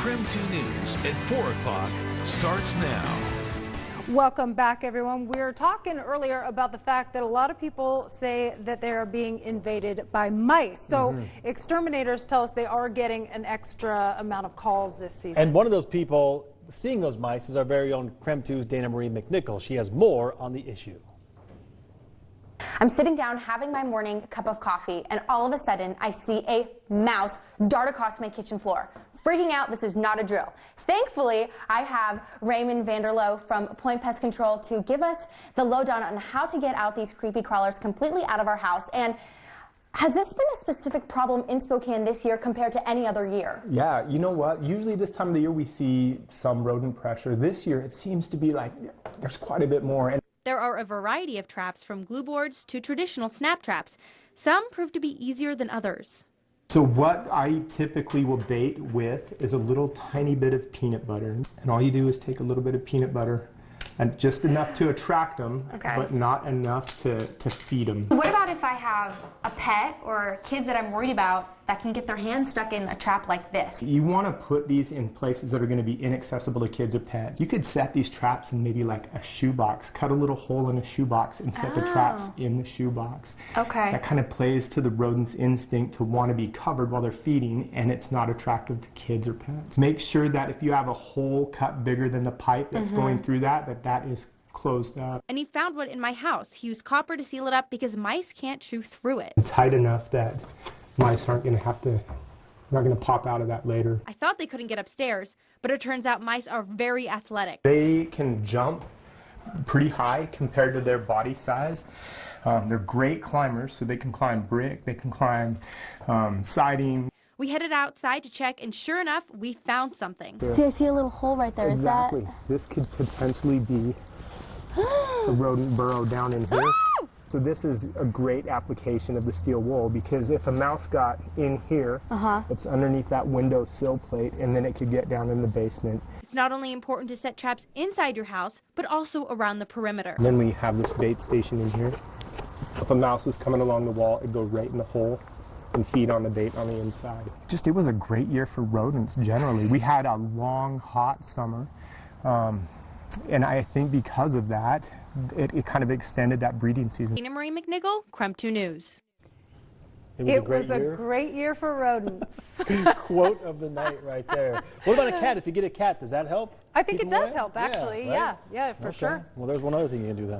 KREM2 News at 4 o'clock starts now. Welcome back, everyone. We were talking earlier about the fact that a lot of people say that they are being invaded by mice. So exterminators tell us they are getting an extra amount of calls this season. And one of those people seeing those mice is our very own KREM2's Dana Marie McNichol. She has more on the issue. I'm sitting down having my morning cup of coffee, and all of a sudden I see a mouse dart across my kitchen floor. Freaking out, this is not a drill. Thankfully, I have Raymond Vanderloo from Pointe Pest Control to give us the lowdown on how to get out these creepy crawlers completely out of our house. And has this been a specific problem in Spokane this year compared to any other year? Yeah, you know what? Usually this time of the year we see some rodent pressure. This year it seems to be like there's quite a bit more. There are a variety of traps, from glue boards to traditional snap traps. Some prove to be easier than others. So what I typically will bait with is a little tiny bit of peanut butter. And all you do is take a little bit of peanut butter, and just enough to attract them, but not enough to feed them. What about if I have a pet or kids that I'm worried about that can get their hands stuck in a trap like this? You want to put these in places that are going to be inaccessible to kids or pets. You could set these traps in maybe like a shoebox, cut a little hole in a shoebox and set the traps in the shoebox. Okay. That kind of plays to the rodent's instinct to want to be covered while they're feeding, and it's not attractive to kids or pets. Make sure that if you have a hole cut bigger than the pipe that's going through that is closed up. And he found one in my house. He used copper to seal it up because mice can't chew through it. It's tight enough that mice aren't going to pop out of that later. I thought they couldn't get upstairs, but it turns out mice are very athletic. They can jump pretty high compared to their body size. They're great climbers, so they can climb brick, they can climb siding. We headed outside to check, and sure enough, we found something. See, I see a little hole right there. Exactly. This could potentially be a rodent burrow down in here. So this is a great application of the steel wool, because if a mouse got in here, it's underneath that window sill plate, and then it could get down in the basement. It's not only important to set traps inside your house, but also around the perimeter. And then we have this bait station in here. If a mouse was coming along the wall, it'd go right in the hole and feed on the bait on the inside. It was a great year for rodents generally. We had a long, hot summer, and I think because of that, it kind of extended that breeding season. Dana Marie McNichol, KREM2 News. It was a great year for rodents. Quote of the night right there. What about a cat? If you get a cat, does that help? I think Keep it them does away? help, actually. Yeah, right? Yeah, for sure. Well, there's one other thing you can do then.